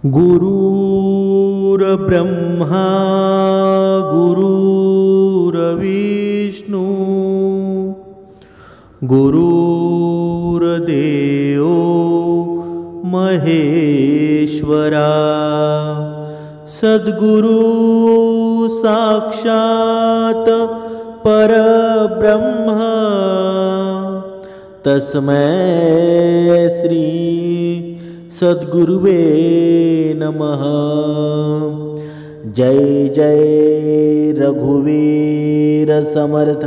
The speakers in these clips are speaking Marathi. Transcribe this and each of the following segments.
गुरुर्ब्रह्मा गुरुर्विष्णू गुरुर्देव महेश्वरा सद्गुरु साक्षात परब्रह्म तस्मै श्री सद्गुरुवे नमः। जय जय रघुवीर समर्थ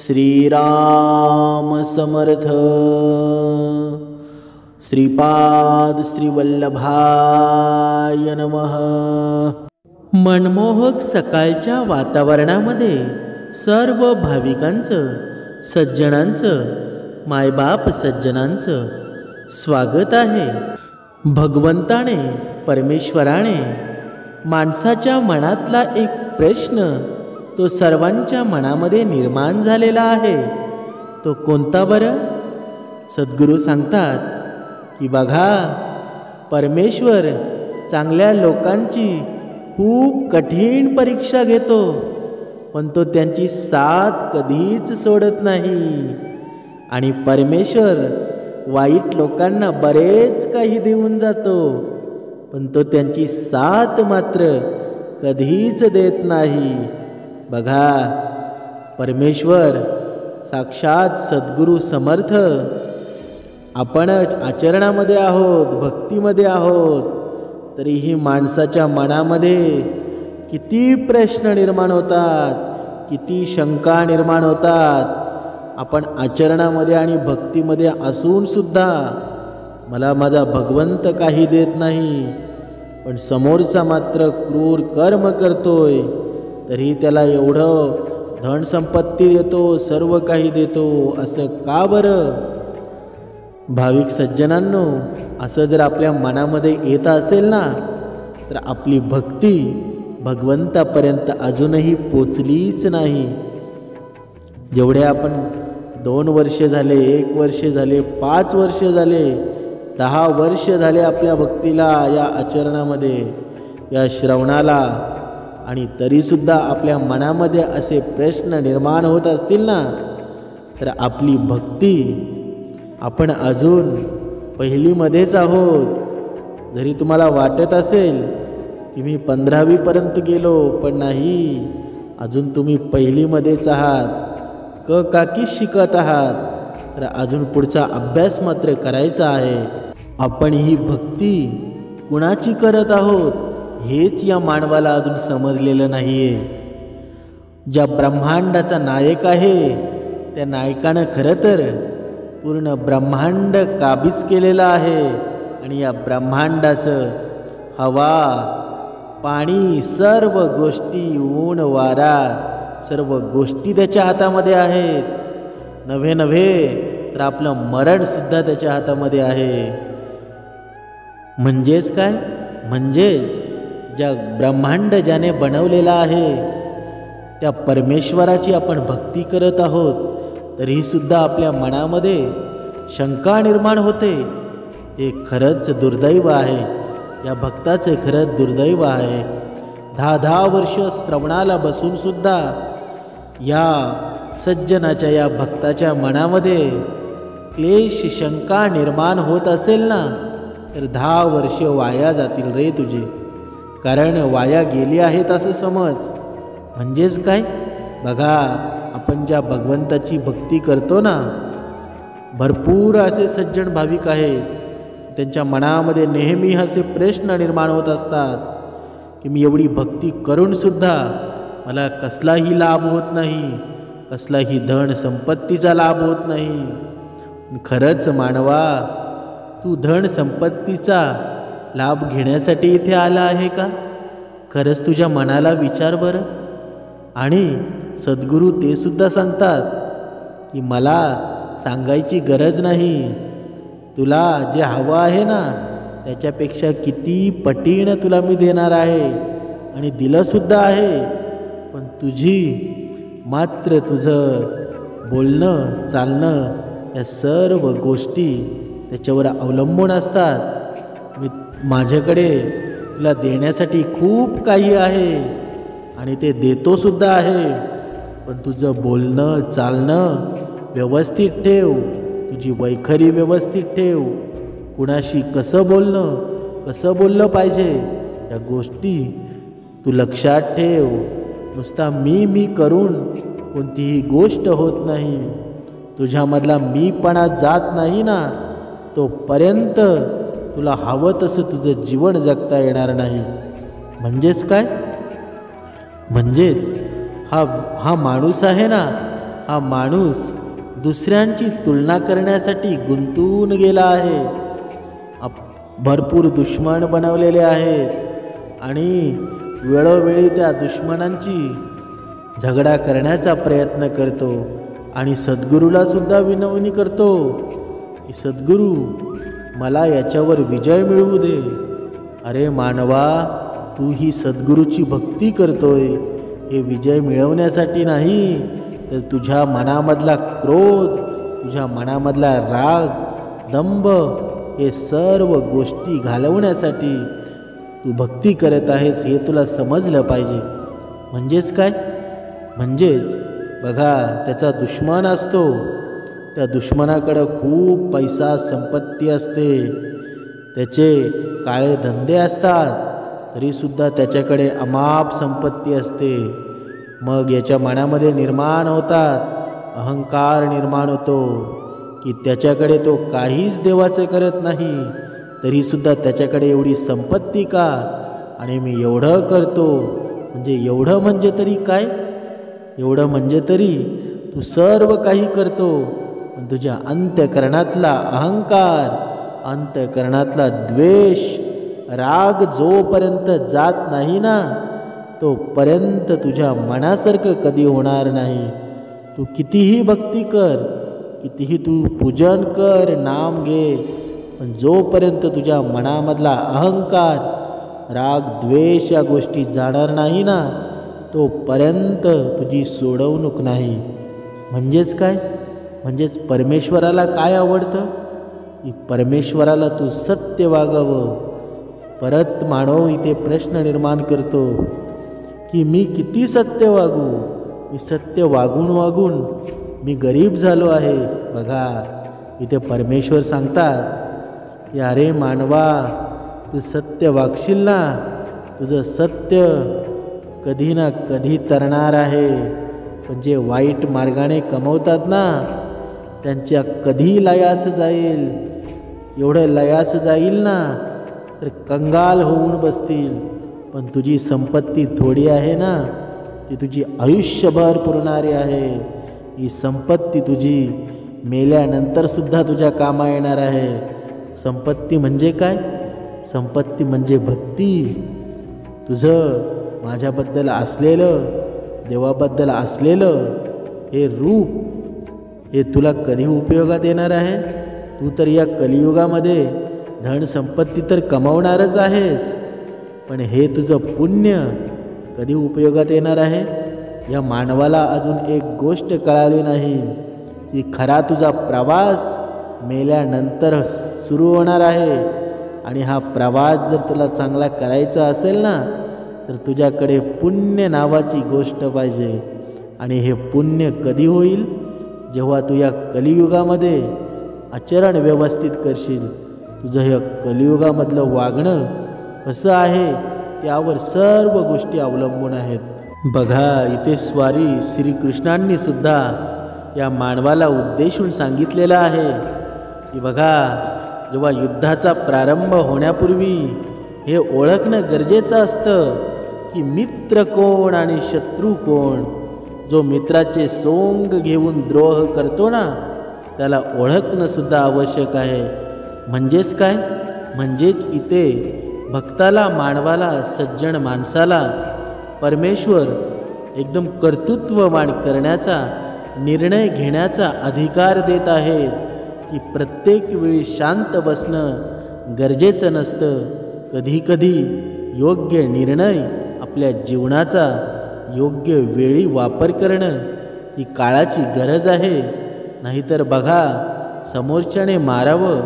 श्रीराम समर्थ। श्रीपाद श्रीवल्लभाय नमः। मनमोहक सकाळच्या वातावरणामध्ये सर्व भाविकांचं, सज्जनांचं, मायबाप सज्जनांचं स्वागत आहे। भगवंताने, परमेश्वराने माणसाच्या मनातला एक प्रश्न तो सर्वांच्या मनामध्ये निर्माण झालेला आहे। तो कोणता बरं? सद्गुरू सांगतात की बघा, परमेश्वर चांगल्या लोकांची खूप कठीण परीक्षा घेतो, पण तो त्यांची साथ कधीच सोडत नाही। आणि परमेश्वर वाईट लोकांना बरेच काही देऊन जातो, पण तो त्यांची साथ मात्र कधीच देत नाही। बघा, परमेश्वर साक्षात सद्गुरू समर्थ आपणच आचरणामध्ये आहोत, भक्तीमध्ये आहोत, तरीही माणसाच्या मनामध्ये किती प्रश्न निर्माण होतात, किती शंका निर्माण होतात। आपण आचरणामध्ये आणि भक्तीमध्ये असून सुद्धा मला माझा भगवंत काही देत नाही, पण समोरचा मात्र क्रूर कर्म करतोय, तरी त्याला एवढं धन संपत्ती देतो, सर्व काही देतो, असं का बरं? भाविक सज्जनांनो, असं जर आपल्या मनामध्ये येत असेल ना, तर आपली भक्ती भगवंतापर्यंत अजूनही पोचलीच नाही। जेवढे आपण 2 वर्ष झाले, 1 वर्ष झाले, 5 वर्ष झाले, 10 वर्ष झाले आपल्या भक्तीला, या आचरणामध्ये, या श्रवणाला, आणि तरीसुद्धा आपल्या मनामध्ये असे प्रश्न निर्माण होत असतील ना, तर आपली भक्ती आपण अजून पहिलीमध्येच आहोत। जरी तुम्हाला वाटत असेल की मी 15वी पर्यंत गेलो, पण नाही, अजून तुम्ही पहिलीमध्येच आहात, काकीच शिकत आहात, तर अजून पुढचा अभ्यास मात्र करायचा आहे। आपण ही भक्ती कुणाची करत आहोत हेच या मानवाला अजून समजलेलं नाहीये। ज्या ब्रह्मांडाचा नायक आहे, त्या नायकानं खरं तर पूर्ण ब्रह्मांड काबीज केलेलं आहे, आणि या ब्रह्मांडाचं हवा, पाणी, सर्व गोष्टी, ऊन, वारा, सर्व गोष्टी त्याच्या हातामध्ये आहेत। नव्हे तर आपलं मरण सुद्धा त्याच्या हातामध्ये आहे। म्हणजेच काय? म्हणजेच ज्या ब्रह्मांड ज्याने बनवलेला आहे, त्या परमेश्वराची आपण भक्ती करत आहोत, तरी सुद्धा आपल्या मनामध्ये शंका निर्माण होते। हे खरंच दुर्दैव आहे, या भक्ताचे खरंच दुर्दैव आहे। 10 वर्ष श्रवणाला बसून सुद्धा या सज्जनाच्या, या भक्ताच्या मनामध्ये क्लेश, शंका निर्माण होत असेल ना, तर 10 वर्ष वाया जातील रे तुझे, कारण वाया गेली आहेत असं समज। म्हणजेच काय? बघा, आपण ज्या भगवंताची भक्ती करतो ना, भरपूर असे सज्जन भाविक आहेत, त्यांच्या मनामध्ये नेहमी असे प्रश्न निर्माण होत असतात की मी एवढी भक्ती करून सुद्धा मला कसलाही लाभ होत नाही, कसलाही धन संपत्तीचा लाभ होत नाही। खरंच मानवा, तू धन संपत्तीचा लाभ घेण्यासाठी इथे आला आहे का? खरंच तुझ्या मनाला विचार बरं। आणि सद्गुरू ते सुद्धा सांगतात की मला सांगायची गरज नाही, तुला जे हवं आहे ना, त्याच्यापेक्षा किती पटीनं तुला मी देणार आहे, आणि दिलंसुद्धा आहे। पण तुझी मात्र तुझं बोलणं, चालणं, या सर्व गोष्टी त्याच्यावर अवलंबून असतात। माझ्याकडे तुला देण्यासाठी खूप काही आहे आणि ते देतो सुद्धा आहे, पण तुझं बोलणं चालणं व्यवस्थित ठेव, तुझी वैखरी व्यवस्थित ठेव, कुणाशी कसं बोललं पाहिजे या गोष्टी तू लक्षात ठेव. नुसता मी करून कोणतीही गोष्ट होत नाही. तुझ्यामधला मीपणा जात नाही ना, तोपर्यंत तुला हवं तसं तुझं जीवन जगता येणार नाही. म्हणजेच काय? म्हणजेच हा माणूस आहे ना, हा माणूस दुसऱ्यांची तुलना करण्यासाठी गुंतून गेला आहे. भरपूर दुश्मन बनवलेले आहेत आणि वेळोवेळी त्या दुश्मनांची झगडा करण्याचा प्रयत्न करतो आणि सद्गुरूला सुद्धा विनवणी करतो की सद्गुरू मला याच्यावर विजय मिळवू दे. अरे मानवा, तू ही सद्गुरूची भक्ती करतोय हे विजय मिळवण्यासाठी नाही, तर तुझ्या मनामधला क्रोध, तुझ्या मनामधला राग, दंभ हे सर्व गोष्टी घालवण्यासाठी तू भक्ती करत आहेस हे तुला समजलं पाहिजे. म्हणजेच काय? म्हणजेच बघा, त्याचा दुश्मन असतो, त्या दुश्मनाकडं खूप पैसा संपत्ती असते, त्याचे काळे धंदे असतात, तरीसुद्धा त्याच्याकडे अमाप संपत्ती असते. मग याच्या मनामध्ये निर्माण होतात, अहंकार निर्माण होतो की त्याच्याकडे तो काहीच देवाचं करत नाही, तरीसुद्धा त्याच्याकडे एवढी संपत्ती का, आणि मी एवढं करतो. एवढं म्हणजे तरी काय? एवढं म्हणजे तरी तू सर्व काही करतो, पण तुझ्या अंतःकरणातला अहंकार, अंतःकरणातला द्वेष, राग जोपर्यंत जात नाही ना, तोपर्यंत तुझ्या मनासारखं कधी होणार नाही. तू कितीही भक्ती कर, कितीही तू पूजन कर, नाम घे, पण जोपर्यंत तुझ्या मनामधला अहंकार, राग, द्वेष या गोष्टी जाणार नाही ना, तोपर्यंत तुझी सोडवणूक नाही. म्हणजेच काय? म्हणजेच परमेश्वराला काय आवडतं की परमेश्वराला तू सत्य वागावं. परत मानव इथे प्रश्न निर्माण करतो की मी किती सत्य वागू, मी सत्य वागून मी गरीब झालो आहे. बघा, इथे परमेश्वर सांगतात की अरे मानवा, तू सत्य वागशील ना, तुझं सत्य कधी ना कधी तरणार आहे. पण जे वाईट मार्गाने कमवतात ना, त्यांच्या कधी लयास जाईल. एवढं लयास जाईल ना तर कंगाल होऊन बसतील. पण तुझी संपत्ती थोडी आहे ना, ती तुझी आयुष्यभर पुरणारी आहे. ही संपत्ती तुझी मेल्यानंतर सुद्धा तुझ्या कामा येणार आहे. संपत्ती म्हणजे काय? संपत्ती म्हणजे भक्ती. तुझं माझ्याबद्दल असलेलं, देवाबद्दल असलेलं हे रूप, हे तुला कधी उपयोगात येणार आहे? तू तर या कलियुगामध्ये धन संपत्ती तर कमावणारच आहेस, पण हे तुझं पुण्य कधी उपयोगात येणार आहे? या मानवाला अजून एक गोष्ट कळाली नाही की खरा तुझा प्रवास मेल्यानंतर सुरू होणार आहे. आणि हा प्रवास जर तुला चांगला करायचा असेल ना, तर तुझ्याकडे पुण्य नावाची गोष्ट पाहिजे. आणि हे पुण्य कधी होईल? जेव्हा तू या कलियुगामध्ये आचरण व्यवस्थित करशील. तुझं हे कलियुगामधलं वागणं कसं आहे त्यावर सर्व गोष्टी अवलंबून आहेत. बघा, इथे स्वारी श्रीकृष्णांनी सुद्धा या मानवाला उद्देशून सांगितलेलं आहे की बघा, जेव्हा युद्धाचा प्रारंभ होण्यापूर्वी हे ओळखणं गरजेचं असतं की मित्र कोण आणि शत्रू कोण. जो मित्राचे सोंग घेऊन द्रोह करतो ना, त्याला ओळखणं सुद्धा आवश्यक आहे. म्हणजेच काय? म्हणजेच इथे भक्ताला, मानवाला, सज्जन माणसाला परमेश्वर एकदम कर्तृत्ववान करण्याचा, निर्णय घेण्याचा अधिकार देत आहे की प्रत्येक वेळी शांत बसणं गरजेचं नसतं. कधीकधी योग्य निर्णय, आपल्या जीवनाचा योग्य वेळी वापर करणं ही काळाची गरज आहे. नाहीतर बघा, समोरच्याने मारावं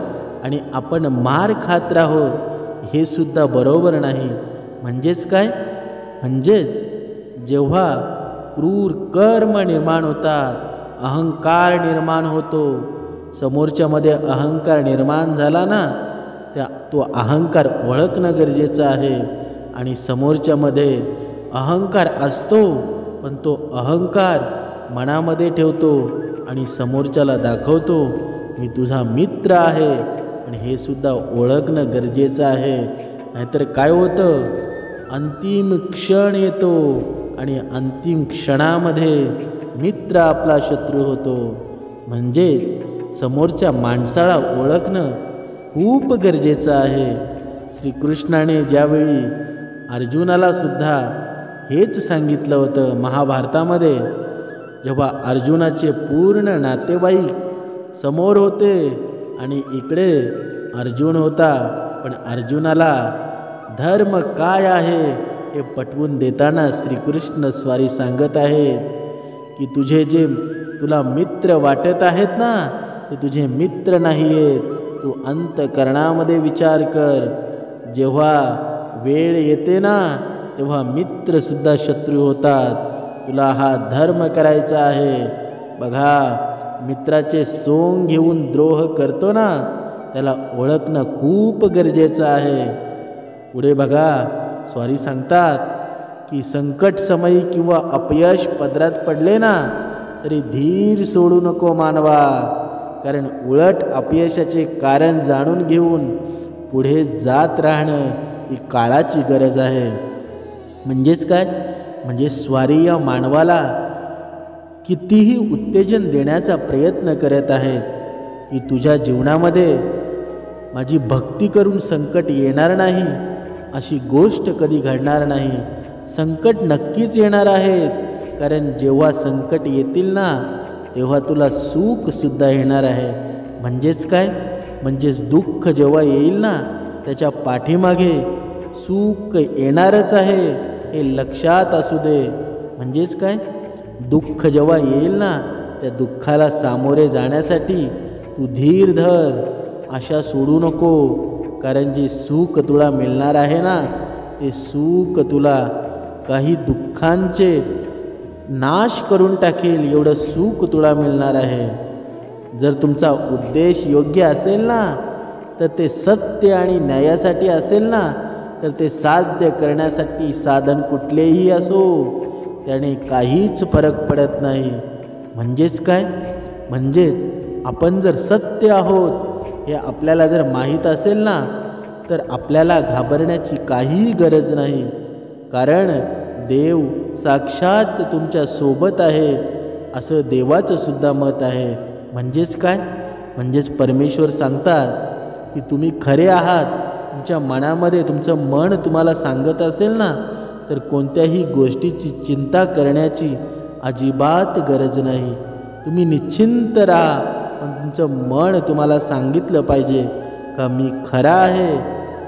आणि आपण मार खात राहो हे सुद्धा बरोबर नाही. म्हणजेच काय? म्हणजेच जेव्हा क्रूर कर्म निर्माण होतात, अहंकार निर्माण होतो, समोरच्यामध्ये अहंकार निर्माण झाला ना, तो अहंकार ओळखणं गरजेचं आहे. आणि समोरच्यामध्ये अहंकार असतो, पण तो अहंकार मनामध्ये ठेवतो आणि समोरच्याला दाखवतो मी तुझा मित्र आहे. आणि हे सुद्धा ओळखणं गरजेचं आहे. नाहीतर काय होतं, अंतिम क्षण येतो आणि अंतिम क्षणामध्ये मित्र आपला शत्रू होतो. म्हणजे समोरच्या माणसाला ओळखणं खूप गरजेचं आहे. श्रीकृष्णाने ज्यावेळी अर्जुनाला सुद्धा हेच सांगितलं होतं महाभारतामध्ये, जेव्हा अर्जुनाचे पूर्ण नातेवाईक समोर होते आणि इकडे अर्जुन होता, पण अर्जुनाला धर्म काय आहे हे पटवून देताना श्रीकृष्ण स्वारी सांगत आहेत की तुला मित्र वाटत आहेत ना, ते तुझे मित्र नाही आहेत. तू अंतःकरणामध्ये विचार कर. जेव्हा वेळ येते ना, तेव्हा मित्रसुद्धा शत्रू होतात. तुला हा धर्म करायचा आहे. बघा, मित्राचे सोंग घेऊन द्रोह करतो ना, त्याला ओळखणं खूप गरजेचं आहे. पुढे बघा, स्वारी सांगतात की संकट समयी किंवा अपयश पदरात पडले ना, तरी धीर सोडू नको मानवा. कारण उलट अपयशाचे कारण जाणून घेऊन पुढे जात राहणं ही काळाची गरज आहे. म्हणजेच काय? म्हणजे स्वारी या मानवाला कितीही उत्तेजन देण्याचा प्रयत्न करत आहेत की तुझ्या जीवनामध्ये माझी भक्ती करून संकट येणार नाही, अशी गोष्ट कधी घडणार नाही. संकट नक्कीच येणार आहेत, कारण जेव्हा संकट येतील ना, तेव्हा तुला सुखसुद्धा येणार आहे. म्हणजेच काय? म्हणजेच दुःख जेव्हा येईल ना, त्याच्या पाठीमागे सुख येणारच आहे, हे लक्षात असू दे. म्हणजेच काय? दुःख जेव्हा येईल ना, त्या दुःखाला सामोरे जाण्यासाठी तू धीर धर, आशा सोडू नको. कारण जे सुख तुला मिळणार आहे ना, ते सुख तुला काही दुःखांचे नाश करून टाकेल, एवढं सुख तुला मिळणार आहे. जर तुमचा उद्देश योग्य असेल ना, तर ते सत्य आणि न्यायासाठी असेल ना, तर ते साध्य करण्यासाठी साधन कुठलेही असो, त्याने काहीच फरक पडत नाही. म्हणजेच काय? म्हणजेच आपण जर सत्य आहोत हे आपल्याला जर माहीत असेल ना, तर आपल्याला घाबरण्याची काहीही गरज नाही. कारण देव साक्षात तुमच्या सोबत आहे, असं देवाचं सुद्धा मत आहे. म्हणजेच काय? म्हणजेच परमेश्वर सांगतात की तुम्ही खरे आहात. तुमच्या मनामध्ये तुमचं मन तुम्हाला सांगत असेल ना, तर कोणत्याही गोष्टीची चिंता करण्याची अजिबात गरज नाही. तुम्ही निश्चिंत राहा. पण तुमचं मन तुम्हाला सांगितलं पाहिजे का मी खरा आहे,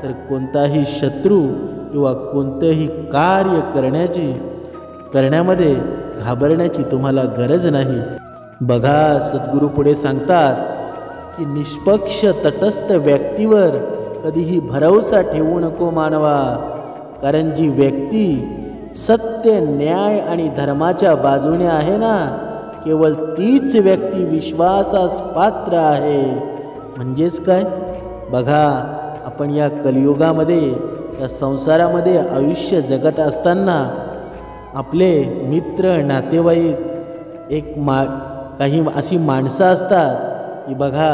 तर कोणताही शत्रू किंवा कोणतेही कार्य करण्यामध्ये घाबरण्याची तुम्हाला गरज नाही. बघा, सद्गुरू पुढे सांगतात की निष्पक्ष तटस्थ व्यक्तीवर कधीही भरवसा ठेवू नको मानवा. कारण जी व्यक्ती सत्य, न्याय आणि धर्माच्या बाजूने आहे ना, केवळ तीच व्यक्ती विश्वासास पात्र आहे. म्हणजेच काय? बघा, आपण या कलियुगामध्ये, या संसारामध्ये आयुष्य जगत असताना आपले मित्र, नातेवाईक, काही अशी माणसं असतात की बघा,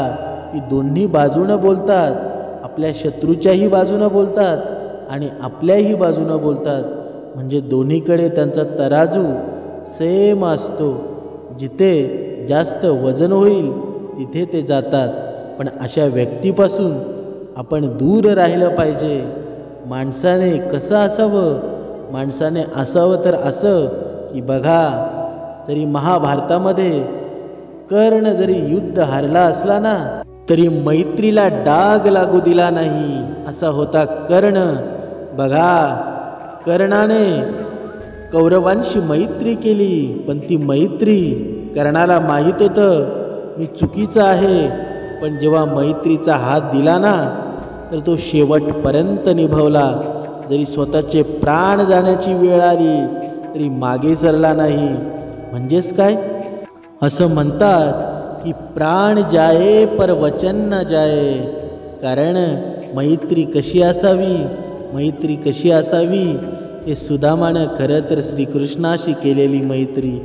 ती दोन्ही बाजूनं बोलतात. आपल्या शत्रूच्याही बाजूनं बोलतात आणि आपल्याही बाजूनं बोलतात. म्हणजे दोन्हीकडे त्यांचा तराजू सेम असतो. जिथे जास्त वजन होईल तिथे ते जातात. पण अशा व्यक्तीपासून आपण दूर राहिलं पाहिजे. माणसाने कसं असावं? माणसाने असावं तर असं की बघा, जरी महाभारतामध्ये कर्ण जरी युद्ध हारला असला ना, तरी मैत्रीला डाग लागू दिला नाही. असा होता कर्ण. बघा, कर्णाने कौरवांशी मैत्री केली, पण ती मैत्री कर्णाला माहीत होतं मी चुकीचं आहे. पण जेव्हा मैत्रीचा हात दिला ना, तर तो शेवटपर्यंत निभवला. जरी स्वतःचे प्राण जाण्याची वेळ आली तरी मागे सरला नाही. म्हणजेच काय? असं म्हणतात की प्राण जाये पर वचन न जाये. कारण मैत्री कशी असावी, मैत्री कशी असावी हे सुदामानं खरं तर श्रीकृष्णाशी केलेली मैत्री.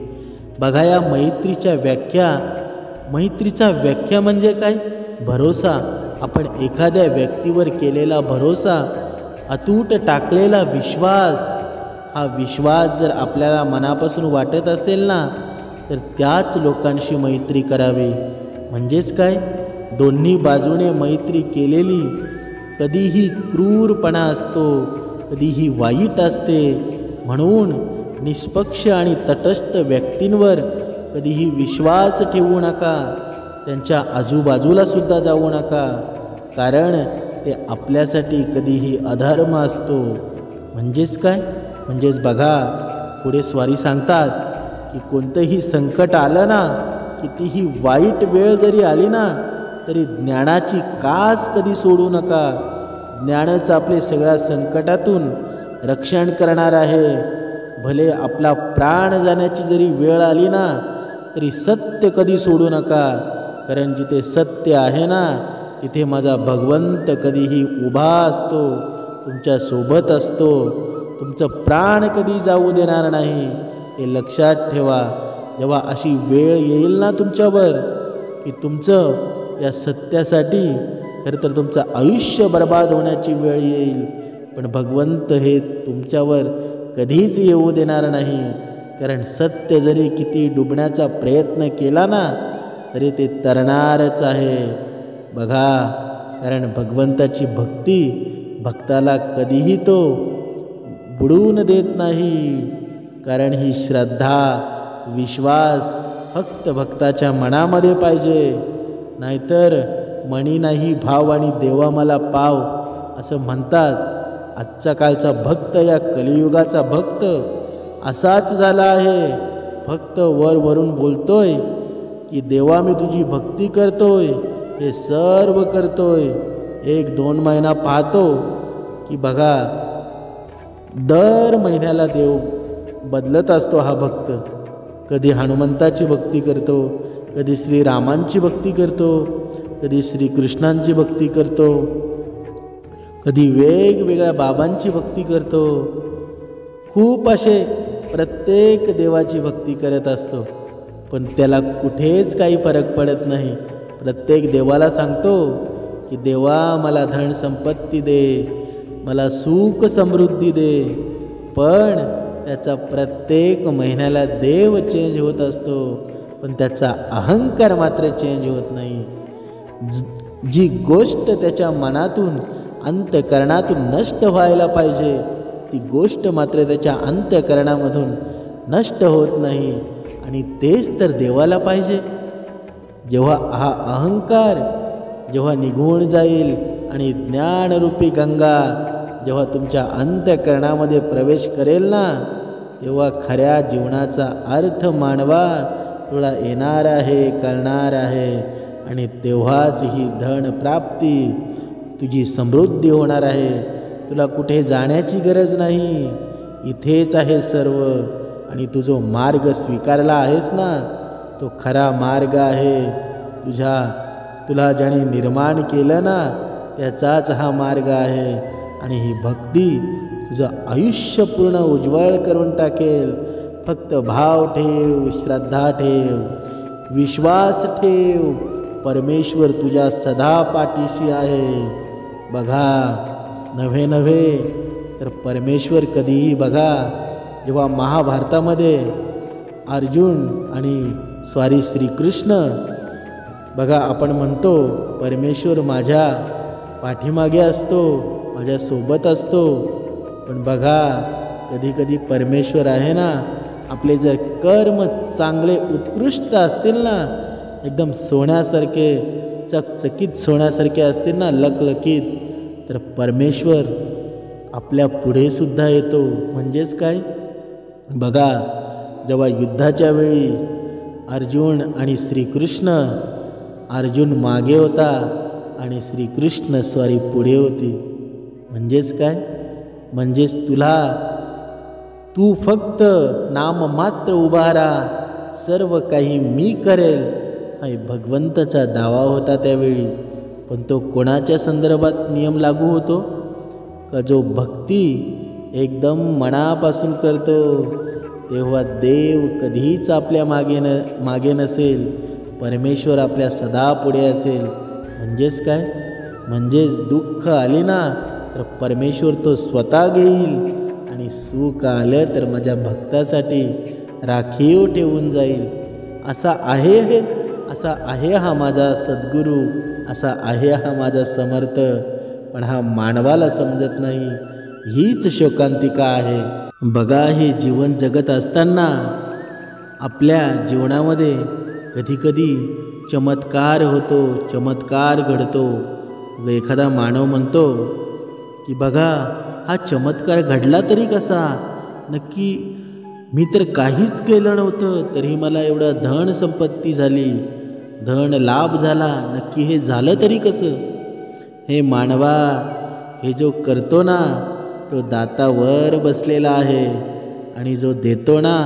बघा या मैत्रीच्या व्याख्या, मैत्रीचा व्याख्या म्हणजे काय? भरोसा. आपण एखाद्या व्यक्तीवर केलेला भरोसा, अतूट टाकलेला विश्वास. हा विश्वास जर आपल्याला मनापासून वाटत असेल ना, तर त्याच लोकांशी मैत्री करावी. म्हणजेच काय? दोन्ही बाजूने मैत्री केलेली कधीही क्रूरपणा असतो, कधीही वाईट असते. म्हणून निष्पक्ष आणि तटस्थ व्यक्तींवर कधीही विश्वास ठेवू नका. त्यांच्या आजूबाजूला सुद्धा जाऊ नका, कारण ते आपल्यासाठी कधीही अधर्म असतो. म्हणजेच काय? म्हणजेच बघा पुढे स्वारी सांगतात की कोणतंही संकट आलं ना, कितीही वाईट वेळ जरी आली ना, तरी ज्ञानाची कास कधी सोडू नका. ज्ञानच आपले सगळ्या संकटातून रक्षण करणार आहे. भले आपला प्राण जाण्याची जरी वेळ आली ना, तरी सत्य कधी सोडू नका. कारण जिथे सत्य आहे ना, तिथे माझा भगवंत कधीही उभा असतो, तुमच्या सोबत असतो. तुमचं प्राण कधी जाऊ देणार नाही, हे लक्षात ठेवा. जेव्हा अशी वेळ येईल ना तुमच्यावर की तुमचं या सत्यासाठी खरं तर तुमचं आयुष्य बर्बाद होण्याची वेळ येईल, पण भगवंत हे तुमच्यावर कधीच येऊ देणार नाही. कारण सत्य जरी किती डुबण्याचा प्रयत्न केला ना, तरी ते तरणारच आहे. बघा, कारण भगवंताची भक्ती भक्ताला कधीही तो बुडवून देत नाही. कारण ही श्रद्धा, विश्वास फक्त भक्ताच्या मनामध्ये पाहिजे. नाहीतर मणी नाही भाव आणि देवा मला पाव असं म्हणतात. आजचा कालचा भक्त, या कलियुगाचा भक्त असाच झाला आहे. फक्त वरून बोलतोय की देवा मी तुझी भक्ती करतोय, हे सर्व करतोय. 1-2 महिना पाहतो की बघा दर महिन्याला देव बदलत असतो हा भक्त. कधी हनुमंताची भक्ती करतो, कधी श्रीरामांची भक्ती करतो, कधी श्रीकृष्णांची भक्ती करतो, कधी वेगवेगळ्या बाबांची भक्ती करतो. खूप असे प्रत्येक देवाची भक्ती करत असतो, पण त्याला कुठेच काही फरक पडत नाही. प्रत्येक देवाला सांगतो की देवा मला धन संपत्ती दे, मला सुख समृद्धी दे, पण त्याचा प्रत्येक महिन्याला देव चेंज होत असतो, पण त्याचा अहंकार मात्र चेंज होत नाही. जी गोष्ट त्याच्या मनातून, अंतःकरणातून नष्ट व्हायला पाहिजे, ती गोष्ट मात्र त्याच्या अंतःकरणामधून नष्ट होत नाही. आणि तेच तर देवाला पाहिजे. जेव्हा हा अहंकार जेव्हा निघून जाईल आणि ज्ञानरूपी गंगा जेव्हा तुमच्या अंतःकरणामध्ये प्रवेश करेल ना, तेव्हा खऱ्या जीवनाचा अर्थ मानवा तुला येणार आहे, कळणार आहे. आणि तेव्हाच ही धन प्राप्ती, तुझी समृद्धी होणार आहे. तुला कुठे जाण्याची गरज नाही, इथेच आहे सर्व. आणि तू जो मार्ग स्वीकारला आहेस ना, तो खरा मार्ग आहे. तुला ज्याने निर्माण केलं ना, त्याचाच हा मार्ग आहे. आणि ही भक्ती तुझं आयुष्य पूर्ण उज्ज्वल करून टाकेल. फक्त भाव ठेव, श्रद्धा ठेव, विश्वास ठेव. परमेश्वर तुझ्या सदा पाठीशी आहे. बघा, नव्हे तर परमेश्वर कधीही बघा, जेव्हा महाभारतामध्ये अर्जुन आणि श्रीकृष्ण, बघा आपण म्हणतो परमेश्वर माझ्या पाठीमागे असतो, माझ्यासोबत असतो. पण बघा कधी परमेश्वर आहे ना, आपले जर कर्म चांगले उत्कृष्ट असतील ना, एकदम सोन्यासारखे, चकचकीत सोन्यासारखे असतील ना, लकलकीत, तर परमेश्वर आपल्या पुढे सुद्धा येतो. म्हणजेच काय? बघा, जेव्हा युद्धाच्या वेळी अर्जुन आणि श्रीकृष्ण, अर्जुन मागे होता आणि श्रीकृष्ण स्वारी पुढे होती. म्हणजेच काय? म्हणजेच तू फक्त नाममात्र उभा राहा, सर्व काही मी करेल, हा भगवंताचा दावा होता त्यावेळी. पण तो कोणाच्या संदर्भात नियम लागू होतो? का जो भक्ती एकदम मनापासून करतो, तेव्हा देव कधीच आपल्या मागे नसेल, परमेश्वर आपल्या सदा पुढे असेल. म्हणजेच काय? म्हणजेच दुःख आले ना तर परमेश्वर तो स्वतः घेईल, आणि सुख आलं तर माझ्या भक्तासाठी राखीव ठेवून जाईल. असा आहे हा माझा सद्गुरू, असा आहे हा माझा समर्थ. पण हा मानवाला समजत नाही. हीच शोकांतिका आहे. बघा, हे जीवन जगत असताना आपल्या जीवनामध्ये कधीकधी चमत्कार होतो, चमत्कार घडतो. एखादा मानव म्हणतो की बघा, हा चमत्कार घडला तरी कसा? नक्की मी तर काहीच केलं नव्हतं, तरी मला एवढं धन संपत्ती झाली, धन लाभ झाला. नक्की हे झालं तरी कसं? हे मानवा, हे जो करतो ना तो दातावर बसलेला आहे, आणि जो देतो ना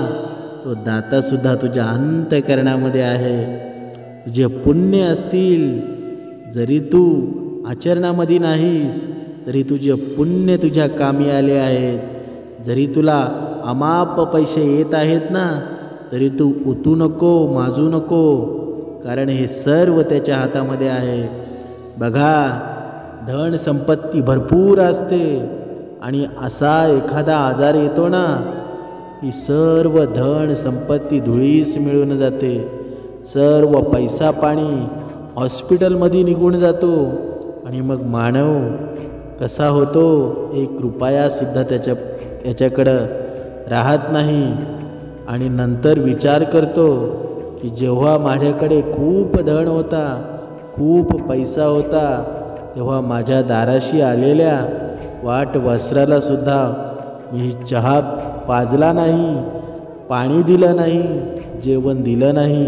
तो दातासुद्धा तुझ्या अंतःकरणामध्ये आहे. तुझे पुण्य असतील, जरी तू आचरणामध्ये नाहीस तरी तुझे पुण्य तुझ्या कामी आले आहेत. जरी तुला अमाप पैसे येत आहेत ना, तरी तू उतू नको, माजू नको, कारण हे सर्व त्याच्या हातामध्ये आहे. बघा, धन संपत्ती भरपूर असते, आणि असा एखादा आजार येतो ना की सर्व धन संपत्ती धुळीस मिळून जाते. सर्व पैसा पाणी हॉस्पिटलमध्ये निघून जातो, आणि मग मानव कसा होतो? 1 रुपयासुद्धा त्याच्याकडं राहत नाही. आणि नंतर विचार करतो की जेव्हा माझ्याकडे खूप धन होता, खूप पैसा होता, तेव्हा माझ्या दाराशी आलेल्या वाट वस्त्राला सुद्धा मी चहा पाजला नाही, पाणी दिलं नाही, जेवण दिलं नाही.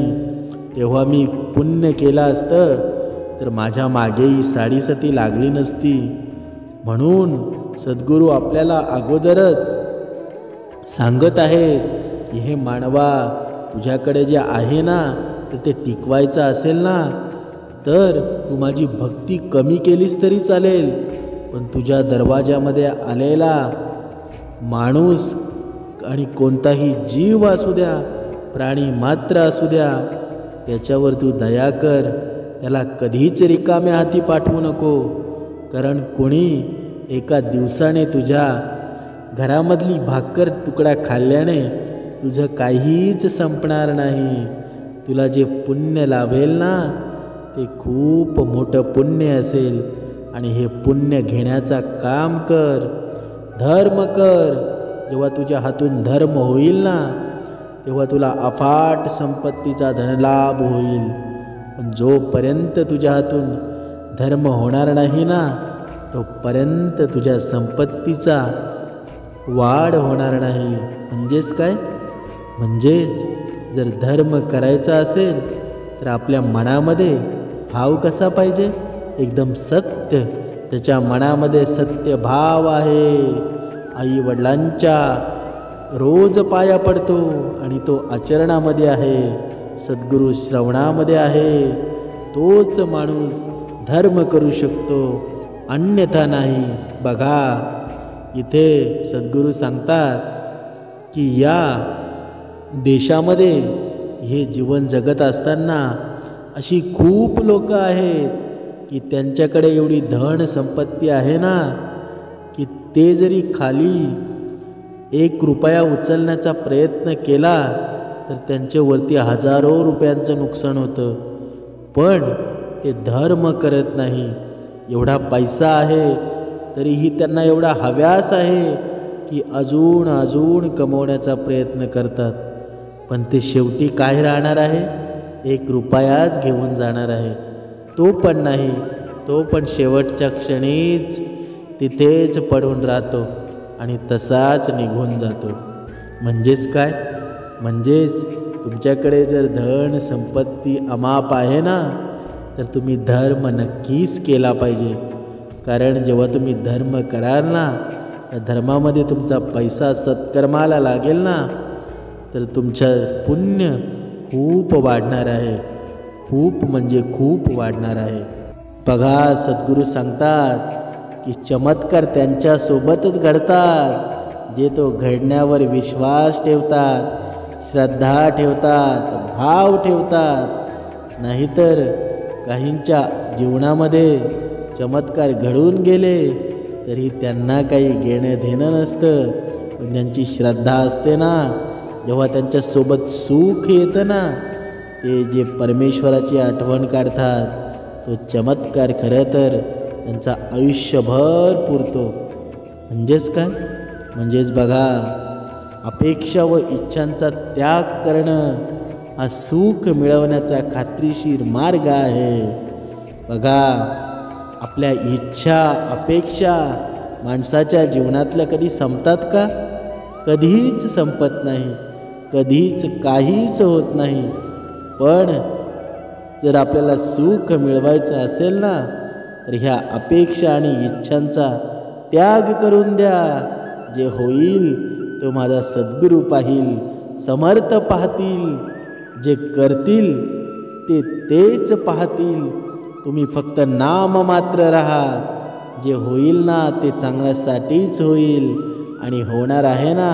तेव्हा मी पुण्य केलं असतं तर माझ्या मागे ही साडीसती लागली नसती. म्हणून सद्गुरू आपल्याला अगोदरच सांगत आहेत की हे मानवा, तुझ्याकडे जे आहे ना तर ते टिकवायचं असेल ना, तर तू माझी भक्ती कमी केलीस तरी चालेल, पण तुझ्या दरवाजामध्ये आलेला माणूस आणि कोणताही जीव असू द्या, प्राणी मात्र असू द्या, त्याच्यावर तू दया कर. त्याला कधीच रिकाम्या हाती पाठवू नको, कारण कोणी एका दिवसाने तुझ्या घरामधली भाकर तुकडा खाल्ल्याने तुझं काहीच संपणार नाही. तुला जे पुण्य लाभेल ना ते खूप मोठं पुण्य असेल, आणि हे पुण्य घेण्याचा काम कर, धर्म कर. जेव्हा तुझ्या हातून धर्म होईल ना तेव्हा तुला अफाट संपत्तीचा धनलाभ होईल. पण जोपर्यंत तुझ्या हातून धर्म होणार नाही ना तोपर्यंत तुझ्या संपत्तीचा वाढ होणार नाही. म्हणजेच काय? म्हणजेच जर धर्म करायचा असेल तर आपल्या मनामध्ये भाव कसा पाहिजे? एकदम सत्य. त्याच्या मनामध्ये सत्य भाव आहे. आई वडिलांच्या रोज पाया पडतो आणि तो आचरणामध्ये आहे, सद्गुरू श्रवणामध्ये आहे. तोच माणूस धर्म करू शकतो, अन्यथा नाही. बघा, इथे सद्गुरू सांगतात की या देशामध्ये हे जीवन जगत असताना अशी खूप लोक आहेत की त्यांच्याकडे एवढी धन संपत्ती आहे ना की ते जरी खाली 1 रुपया उचलण्याचा प्रयत्न केला तर त्यांच्यावरती हजारो रुपयांचं नुकसान होतं. पण ते धर्म करत नाही. एवढा पैसा आहे तरीही त्यांना एवढा हव्यास आहे की अजून अजून कमवण्याचा प्रयत्न करतात. पण ते शेवटी काय राहणार आहे? 1 रुपयाच घेऊन जाणार आहे. तो पण नाही, तो पण शेवटच्या क्षणीच तिथेच पडून राहतो आणि तसाच निघून जातो. म्हणजेच काय? म्हणजेच तुमच्याकडे जर धन संपत्ती अमाप आहे ना तर तुम्ही धर्म नक्कीच केला पाहिजे. कारण जेव्हा तुम्ही धर्म कराल ना, त्या धर्मामध्ये तुमचा पैसा सत्कर्माला लागेल ना, तर तुमचं पुण्य खूप वाढणार आहे. खूप म्हणजे खूप वाढणार आहे. बघा, सद्गुरू सांगतात की चमत्कार त्यांच्यासोबतच घडतात जे तो घडण्यावर विश्वास ठेवतात, श्रद्धा ठेवतात, भाव ठेवतात. नाहीतर काहींच्या जीवनामध्ये चमत्कार घडून गेले तरी त्यांना काही घेणं देणं नसतं. पण ज्यांची श्रद्धा असते ना, जेव्हा त्यांच्यासोबत सुख येतं ना, ते जे परमेश्वराची आठवण काढतात, तो चमत्कार खरं तर त्यांचा आयुष्यभर पुरतो. म्हणजेच काय? म्हणजेच बघा, अपेक्षा व इच्छांचा त्याग करणं हा सुख मिळवण्याचा खात्रीशीर मार्ग आहे. बघा, आपल्या इच्छा अपेक्षा माणसाच्या जीवनातल्या कधी संपतात का? कधीच संपत नाही, कधीच काहीच होत नाही. पण जर आपल्याला सुख मिळवायचं असेल ना, तर ह्या अपेक्षा आणि इच्छांचा त्याग करून द्या. जे होईल तो माझा सद्गुरू पाहील, समर्थ पाहतील. जे करतील ते तेच पाहतील. तुम्ही फक्त नाम मात्र राहा. जे होईल ना ते चांगल्यासाठीच होईल, आणि होणार आहे ना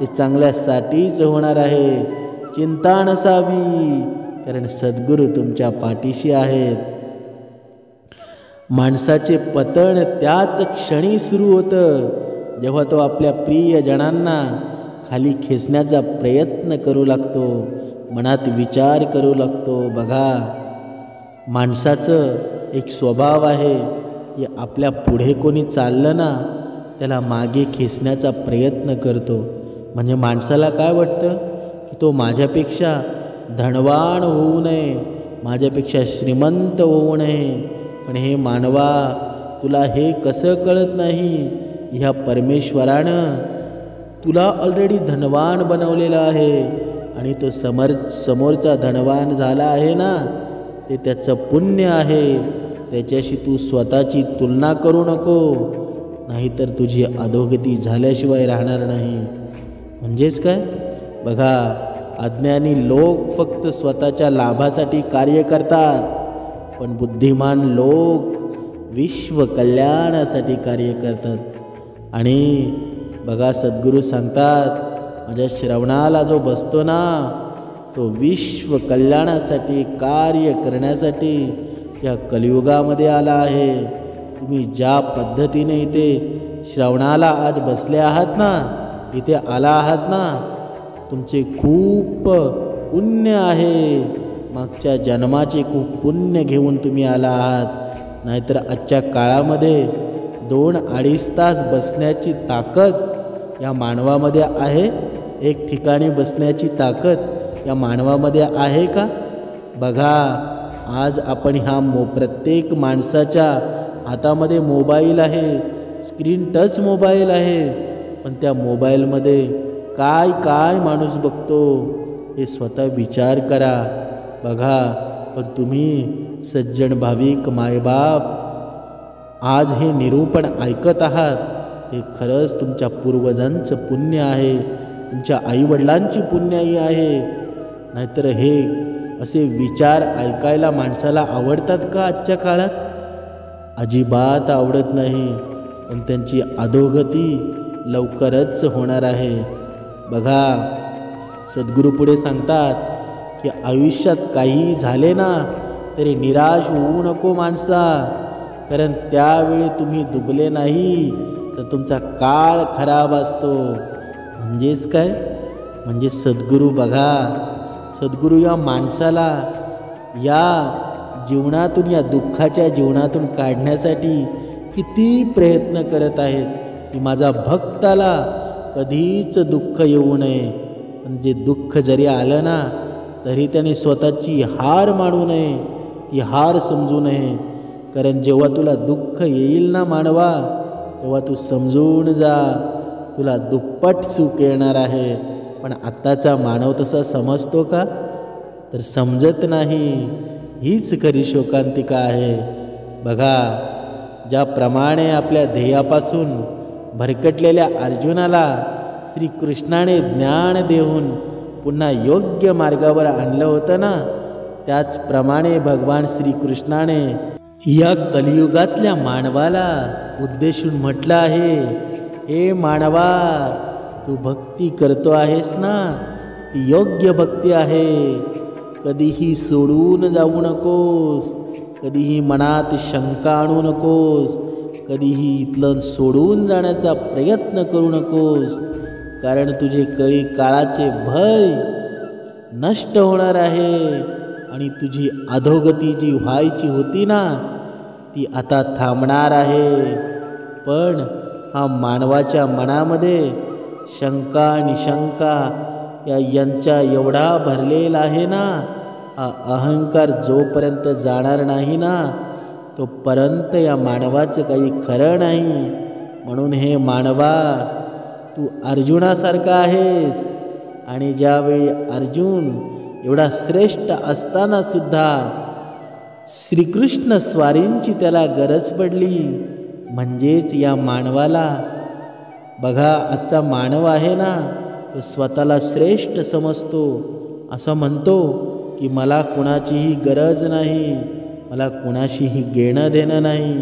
ते चांगल्यासाठीच होणार आहे. चिंता नसावी, कारण सद्गुरू तुमच्या पाठीशी आहेत. माणसाचे पतन त्याच क्षणी सुरू होतं जेव्हा तो आपल्या प्रियजनांना खाली खेचण्याचा प्रयत्न करू लागतो, मनात विचार करू लागतो. बघा, माणसाचं एक स्वभाव आहे की आपल्या पुढे कोणी चाललं ना, त्याला मागे खेचण्याचा प्रयत्न करतो. म्हणजे माणसाला काय वाटतं की तो माझ्यापेक्षा धनवान होऊ नये, माझ्यापेक्षा श्रीमंत होऊ नये. पण हे मानवा, तुला हे कसं कळत नाही? ह्या परमेश्वरानं तुला ऑलरेडी धनवान बनवलेला आहे, आणि तो समोरचा धनवान झाला आहे ना, ते त्याचं पुण्य आहे. त्याच्याशी तू स्वतःची तुलना करू नको, नाहीतर तुझी अधोगती झाल्याशिवाय राहणार नाही. म्हणजेच काय? बघा, अज्ञानी लोक फक्त स्वतःच्या लाभासाठी कार्य करतात, पण बुद्धिमान लोक विश्व कल्याणासाठी कार्य करतात. आणि बघा, सद्गुरू सांगतात, माझ्या श्रवणाला जो बसतो ना, तो विश्व कल्याणासाठी कार्य करण्यासाठी या कलियुगामध्ये आला आहे. तुम्ही ज्या पद्धतीने इथे श्रवणाला आज बसले आहात ना, इथे आला आहात ना, तुमचे खूप पुण्य आहे. मागच्या जन्माचे खूप पुण्य घेऊन तुम्ही आला आहात. नाहीतर आजच्या काळामध्ये 2-2.5 तास बसण्याची ताकद या मानवामध्ये आहे? एक ठिकाणी बसण्याची ताकद या मानवामध्ये आहे का? बघा, आज आपण प्रत्येक माणसाच्या हातामध्ये मोबाईल आहे, स्क्रीन टच मोबाईल आहे. पण त्या मोबाईलमध्ये काय काय माणूस बघतो हे स्वतः विचार करा. बघा, पण तुम्ही सज्जन भाविक मायबाप आज हे निरूपण ऐकत आहात, हे खरंच तुमच्या पूर्वजांचं पुण्य आहे, तुमच्या आईवडिलांची पुण्याई आहे. नाहीतर हे असे विचार ऐकायला माणसाला आवडतात का आजच्या काळात? अजिबात आवडत नाही. पण त्यांची अधोगती लवकरच होणार आहे. बघा, सद्गुरू पुढे सांगतात की आयुष्यात काही झाले ना तरी निराश होऊ नको माणसा, कारण त्यावेळी तुम्ही डुबले नाही तर तुमचा काळ खराब असतो. म्हणजेच काय? म्हणजे सद्गुरू बघा, सद्गुरू या माणसाला या जीवनातून, या दुःखाच्या जीवनातून काढण्यासाठी किती प्रयत्न करत आहेत की माझा भक्ताला कधीच दुःख येऊ नये. पण जे दुःख जरी आलं ना तरी त्याने स्वतःची हार मानू नये, ती हार समजू नये. कारण जेव्हा तुला दुःख येईल ना मानवा, तेव्हा तू समजून जा, तुला दुप्पट सुख येणार आहे. पण आत्ताचा मानव तसा समजतो का? तर समजत नाही. हीच खरी शोकांतिका आहे. बघा, ज्याप्रमाणे आपल्या ध्येयापासून भरकटलेल्या अर्जुनाला श्रीकृष्णाने ज्ञान देऊन पुन्हा योग्य मार्गावर आणलं होतं ना, त्याचप्रमाणे भगवान श्रीकृष्णाने या कलियुगातल्या मानवाला उद्देशून म्हटलं आहे, हे मानवा, तू भक्ती करतो आहेस ना, ती योग्य भक्ती आहे. कधीही सोडून जाऊ नकोस, कधीही मनात शंका आणू नकोस, कधीही इथलं सोडून जाण्याचा प्रयत्न करू नकोस. कारण तुझे काळाचे भय नष्ट होणार आहे आणि तुझी अधोगती जी व्हायची होती ना, ती आता थांबणार आहे. पण हा मानवाच्या मनामध्ये शंका निशंका यांच्या एवढा भरलेला आहे ना, हा अहंकार जोपर्यंत जाणार नाही ना, तोपर्यंत या मानवाचं काही खरं नाही. म्हणून हे मानवा, तू अर्जुनासारखा आहेस. आणि ज्यावेळी अर्जुन एवढा श्रेष्ठ असताना सुद्धा श्रीकृष्ण स्वारींची त्याला गरज पडली, म्हणजेच या मानवाला बघा, आजचा मानव आहे ना, तो स्वतःला श्रेष्ठ समजतो. असं म्हणतो की मला कुणाचीही गरज नाही, मला कुणाशीही घेणं देणं नाही.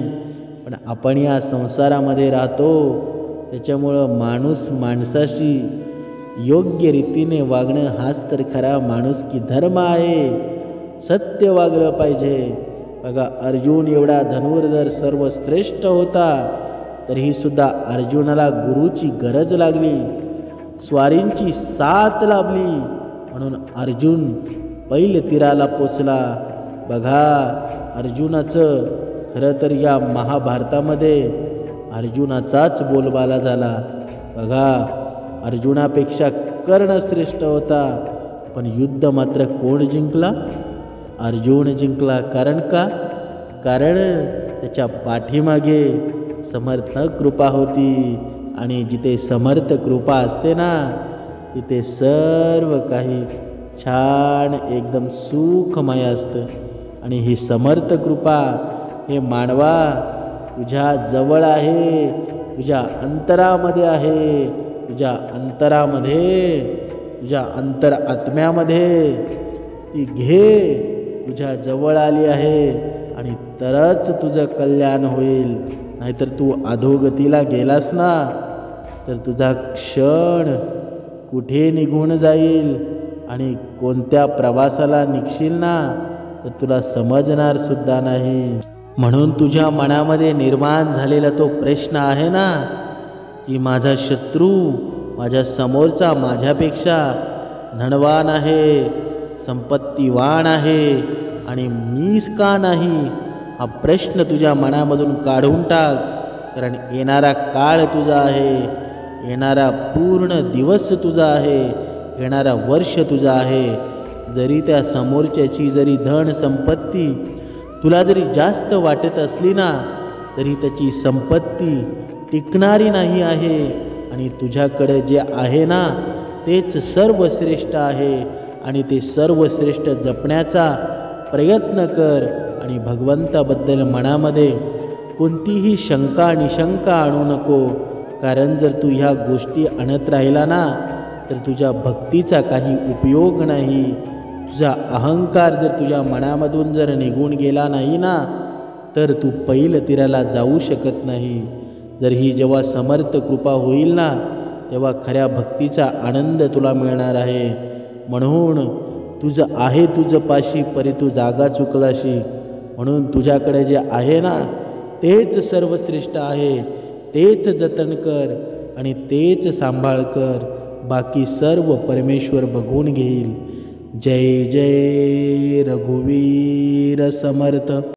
पण आपण या संसारामध्ये राहतो, त्याच्यामुळं माणूस माणसाशी योग्य रीतीने वागणं हाच तर खरा माणुसकी धर्म आहे. सत्य वागलं पाहिजे. बघा, अर्जुन एवढा धनुर्धर सर्वश्रेष्ठ होता, तरीही सुद्धा अर्जुनाला गुरुची गरज लागली, स्वारींची साथ लाभली, म्हणून अर्जुन पहिल्या तीराला पोचला. बघा, अर्जुनाचं खरं तर या महाभारतामध्ये अर्जुनाचाच बोलबाला झाला. बघा, अर्जुनापेक्षा कर्ण श्रेष्ठ होता, पण युद्ध मात्र कोण जिंकला? अर्जुन जिंकला. कारण का? कारण त्याच्या पाठीमागे समर्थ कृपा होती. आणि जिथे समर्थ कृपा असते ना, तिथे सर्व काही छान एकदम सुखमय असतं. आणि ही समर्थ कृपा हे मानवा तुझ्या जवळ आहे, तुझ्या अंतरामध्ये आहे, तुझ्या अंतरामध्ये, तुझ्या अंतर आत्म्यामध्ये ती घे, तुझ्या जवळ आली आहे. आणि तरच तुझं कल्याण होईल. नाहीतर तू अधोगतीला गेलास ना, तर तुझा क्षण कुठे निघून जाईल आणि कोणत्या प्रवासाला निघशील ना, तर तुला समजणार सुद्धा नाही. म्हणून तुझ्या मनामध्ये निर्माण झालेला तो प्रश्न आहे ना, की माझा शत्रू माझ्या समोरचा माझ्यापेक्षा धनवान आहे, संपत्तीवान आहे, आणि मीच का नाही? हा प्रश्न तुझ्या मनामधून काढून टाक. कारण येणारा काळ तुझा आहे, येणारा पूर्ण दिवस तुझा आहे, येणारा वर्ष तुझा आहे. जरी त्या समोरच्याची जरी धन संपत्ती तुला जरी जास्त वाटत असली ना, तरी त्याची संपत्ती टिकणारी नाही आहे. आणि तुझ्याकडे जे आहे ना, तेच सर्वश्रेष्ठ आहे. आणि ते सर्वश्रेष्ठ जपण्याचा प्रयत्न कर. आणि भगवंताबद्दल मनामध्ये कोणतीही शंका निशंका आणू नको. कारण जर तू ह्या गोष्टी आणत राहिला ना, तर तुझ्या भक्तीचा काही उपयोग नाही. तुझा अहंकार जर तुझ्या मनामधून जर निघून गेला नाही ना, तर तू पहिलं तीराला जाऊ शकत नाही. जर ही जेव्हा समर्थ कृपा होईल ना, तेव्हा खऱ्या भक्तीचा आनंद तुला मिळणार आहे. म्हणून तुझं आहे तुझं पाशी, परी तू जागा चुकलाशी. म्हणून तुझ्याकडे जे आहे ना, तेच सर्वश्रेष्ठ आहे. तेच जतन कर आणि तेच सांभाळ कर. बाकी सर्व परमेश्वर बघून घेईल. जय जय रघुवीर समर्थ.